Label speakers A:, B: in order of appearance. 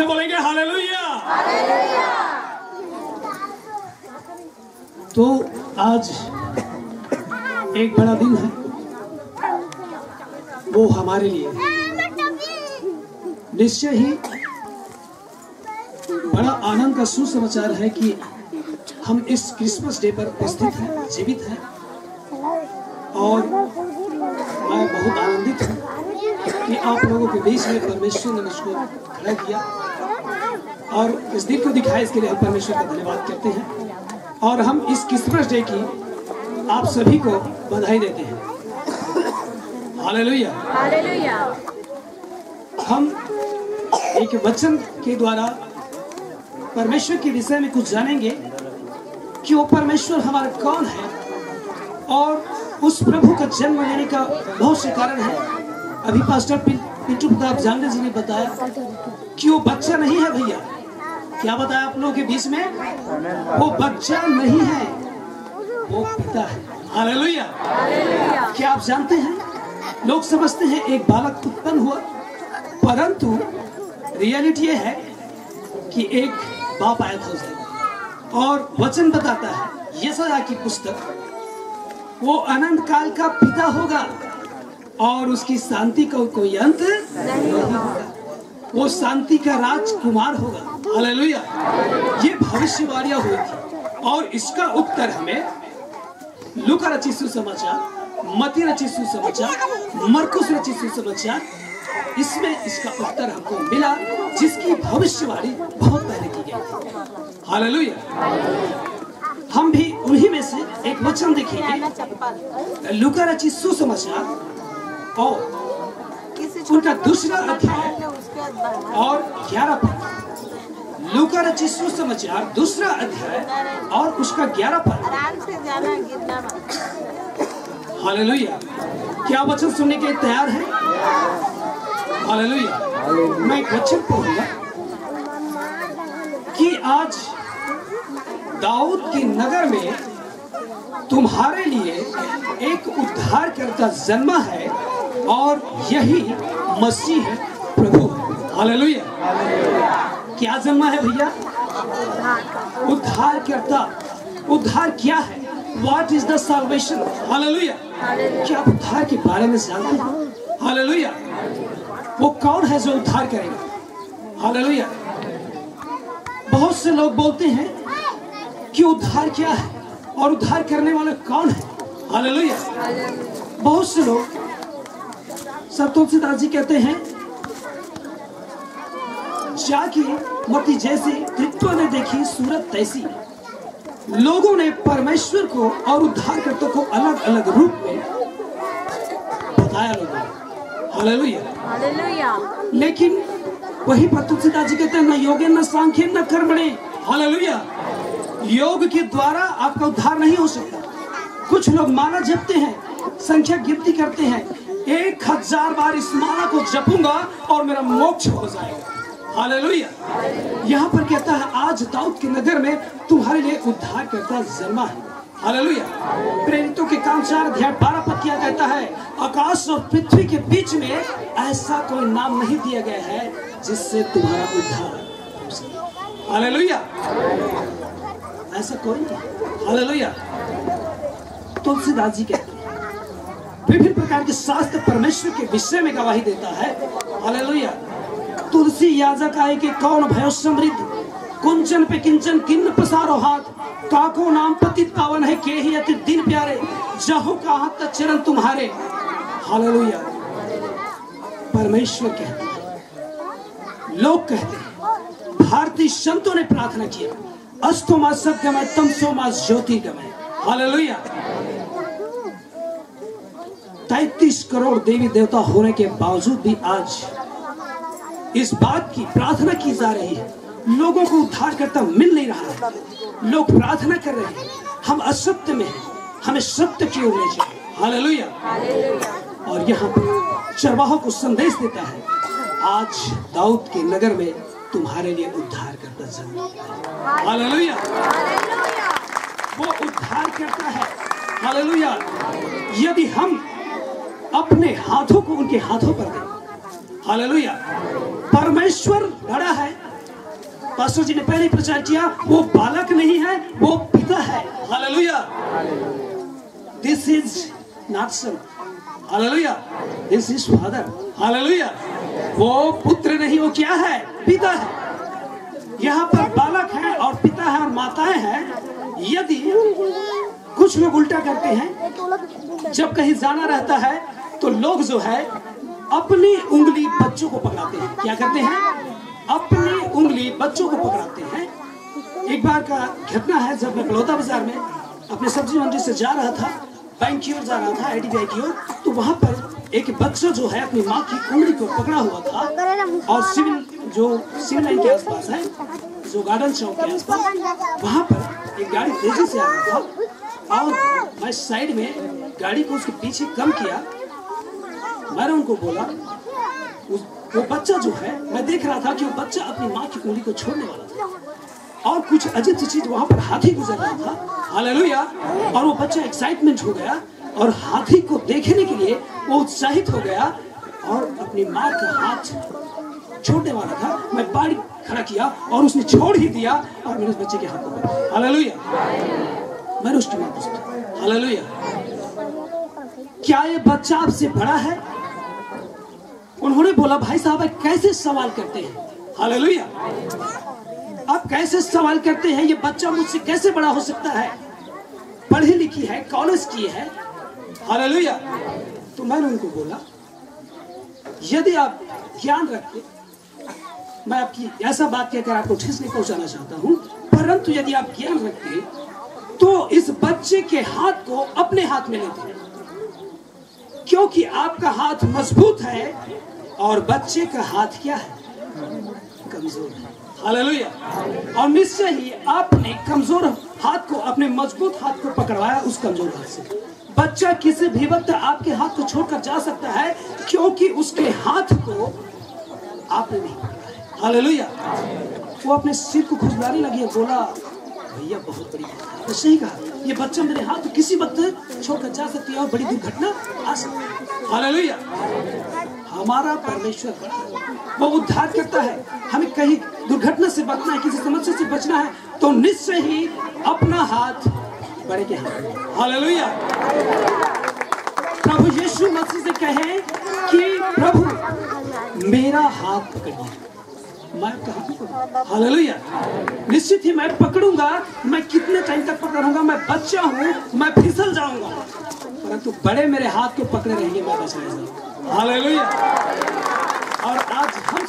A: से बोलेंगे हालेलुया। तो आज एक बड़ा दिन है, वो हमारे लिए निश्चय ही बड़ा आनंद का सुसमाचार है कि हम इस क्रिसमस डे पर उपस्थित हैं, जीवित हैं। और मैं बहुत आनंदित हूँ कि आप लोगों के बीच में परमेश्वर ने मुझको खड़ा किया और इस दिन को दिखाया। इसके लिए हम परमेश्वर का धन्यवाद करते हैं और हम इस क्रिसमस डे की आप सभी को बधाई देते हैं। Hallelujah, hallelujah. हम एक वचन के द्वारा परमेश्वर के विषय में कुछ जानेंगे कि वो परमेश्वर हमारा कौन है और उस प्रभु का जन्म लेने का बहुत से कारण है। अभी पास्टर पिंटू प्रताप जांगड़े जी ने बताया कि वो बच्चा नहीं है। भैया क्या बताया आप लोगों के बीच में? वो बच्चा नहीं है, वो पिता है। हालेलुया। क्या आप जानते हैं, लोग समझते हैं एक बालक उत्पन्न हुआ, परंतु रियलिटी ये है कि एक बाप आया था उस दिन। और वचन बताता है यशायाह की पुस्तक, वो अनंत काल का पिता होगा और उसकी शांति का कोई अंत नहीं होगा। वो शांति का राजकुमार होगा। हालेलुया। ये भविष्यवाणियां हुई थी और इसका उत्तर हमें लूका रचित सुसमाचार, मत्ती रचित सुसमाचार, मरकुस रचित सुसमाचार, इसमें इसका उत्तर हमको मिला, जिसकी भविष्यवाणी बहुत पहले की गई थी। हालेलुया। हम भी उन्हीं में से एक वचन देखेंगे, लूका रचित सुसमाचार और उनका दूसरा अध्याय और 11 पद। लूका रचित सुसमाचार दूसरा अध्याय और उसका 11 पद। हालेलुया। क्या वचन सुनने के लिए तैयार है? हालेलुया। मैं एक वचन पढ़ूंगा कि आज दाऊद के नगर में तुम्हारे लिए एक उद्धारकर्ता जन्मा है और यही मसीह प्रभु। हालेलुया। क्या जन्मा है भैया? उद्धारकर्ता। उद्धार क्या है? What is the salvation? Hallelujah. क्या आप उद्धार के बारे में जानते हैं? हालेलुया। वो कौन है जो उद्धार करेगा? हालेलुया। बहुत से लोग बोलते हैं कि उद्धार क्या है और उद्धार करने वाला कौन है? हालेलुया। बहुत से लोग तुलसीदास जी कहते हैं, जाकी मती जैसी कृत्यों ने देखी सूरत तैसी। लोगों ने परमेश्वर को और उद्धारकर्ता को अलग अलग रूप में बताया लोगों ने। Hallelujah, hallelujah. लेकिन वही पर तुलसीदास जी कहते हैं, न योगे न सांख्य न कर्मणे। हालेलुया। योग के द्वारा आपका उद्धार नहीं हो सकता। कुछ लोग माला जपते हैं, संख्या गिनती करते हैं, 1000 बार इस माला को जपूंगा और मेरा मोक्ष हो जाएगा। हालेलुया। यहाँ पर कहता है आज दाऊद के नगर में तुम्हारे लिए उद्धारकर्ता जन्मा है। हालेलुया। प्रेरितों के काम 4 अध्याय 12 पद क्या कहता है? आकाश और पृथ्वी के बीच में ऐसा कोई नाम नहीं दिया गया है जिससे तुम्हारा उद्धार हो सके। हालेलुया। ऐसा कोई नहीं। हालेलुया। तुलसीदास जी कहते हैं विभिन्न प्रकार के शास्त्र परमेश्वर के विषय में गवाही देता है। हालेलुया। तुलसी याजक आए के कौन भयो समृद्ध, कुंचन पे किंचन किन्न पसारो हाथ, काको नाम पतित पावन है के ही अति दिन प्यारे, जहो कहा तक चरण तुम्हारे। हालेलुया। परमेश्वर कहते हैं, लोग कहते हैं, भारतीय संतों ने प्रार्थना किया, अस्तो मा सत्यमय तमसो मा ज्योतिर्गमय। हालेलुया। 33 करोड़ देवी देवता होने के बावजूद भी आज इस बात की प्रार्थना की जा रही है, लोगों को उद्धारकर्ता मिल नहीं रहा है। लोग प्रार्थना कर रहे हैं, हम असत्य में हैं, हमें सत्य की ओर ले जाए। हालेलुया। और यहाँ पर चरवाहों को संदेश देता है, आज दाऊद के नगर में तुम्हारे लिए उद्धारकर्ता जन्मा है। हालेलुया। वो उद्धारकर्ता है। हालेलुया। यदि हम अपने हाथों को उनके हाथों पर दें। हालेलुया। परमेश्वर बड़ा है पास्टर जी ने पहले ही प्रचार किया, वो बालक नहीं है, वो पिता है। Hallelujah. This is not son, hallelujah, this is father. Hallelujah. वो पुत्र नहीं, वो क्या है? पिता है। यहाँ पर बालक है और पिता है और माताएं हैं। यदि कुछ लोग उल्टा करते हैं, जब कहीं जाना रहता है तो लोग जो है अपनी उंगली बच्चों को पकड़ाते हैं। क्या करते हैं? अपनी उंगली बच्चों को पकड़ाते हैं। एक बार का घटना है, जब मैं बलौदा बाजार में अपने सब्जी मंडी से जा रहा था, बैंक की ओर जा रहा था, IDBI की ओर, तो वहां पर एक बच्चा जो है अपनी माँ की उंगली को पकड़ा हुआ था और सिविल लाइन के आसपास है, जो गार्डन चौक के आसपास, वहां पर एक गाड़ी तेजी से आ रहा था और मैं साइड में गाड़ी को उसके पीछे कम किया। मैंने उनको बोला, वो बच्चा जो है, मैं देख रहा था कि वो बच्चा अपनी माँ की उंगली को छोड़ने वाला था और कुछ अजीब सी चीज वहां पर हाथी गुजर रहा था। हालेलुया। और वो बच्चा एक्साइटमेंट हो गया और हाथी को देखने के लिए वो उत्साहित हो गया और अपनी माँ का हाथ छोड़ने वाला था। मैं बाड़ी खड़ा किया और उसने छोड़ ही दिया और मैंने उस बच्चे के हाथ को पकड़ा। हालेलुया। मैंने उसकी माँ को पूछा, हालेलुया, क्या ये बच्चा आपसे बड़ा है? उन्होंने बोला, भाई साहब कैसे सवाल करते हैं? हालेलुया। आप कैसे सवाल करते हैं? ये बच्चा मुझसे कैसे बड़ा हो सकता है? पढ़ी लिखी है, कॉलेज की है। हालेलुया। तो मैंने उनको बोला, यदि आप ज्ञान रखते, मैं आपकी ऐसा बात कहकर आपको ठेस नहीं पहुंचाना चाहता हूं, परंतु यदि आप ज्ञान रखते तो इस बच्चे के हाथ को अपने हाथ में लेते, क्योंकि आपका हाथ मजबूत है और बच्चे का हाथ क्या है? कमजोर है। हालेलुया। और निश्चय ही आपने कमजोर हाथ को अपने मजबूत हाथ को पकड़वाया उस कमजोर हाथ से। बच्चा किसी भी वक्त आपके हाथ को छोड़कर जा सकता है, क्योंकि उसके हाथ को आपने नहीं पकड़ा है। हालेलुया। वो अपने सिर को खुजलाने लगी, बोला, भैया बहुत बड़ी बात है। तो सही कहा, ये बच्चा मेरे हाथ को किसी वक्त छोड़कर जा सकती है और बड़ी दुर्घटना आ सकती है। हालेलुया। हमारा परमेश्वर बड़ा है, वो उद्धार करता है। हमें कहीं दुर्घटना से बचना है, किसी समस्या से बचना है, तो निश्चय ही अपना हाथ बड़े के हाथ में। हालेलुया। प्रभु यीशु मसीह से कहें कि प्रभु मेरा हाथ पकड़िए, मैं कहाँ पकड़ूं? हालेलुया। निश्चित ही मैं पकड़ूंगा। मैं कितने टाइम तक पकड़ूंगा? मैं बच्चा हूँ, मैं फिसल जाऊंगा, परंतु बड़े मेरे हाथ को पकड़े रहेंगे, मैं बच रह जाऊंगा। हालेलुया। और आज हम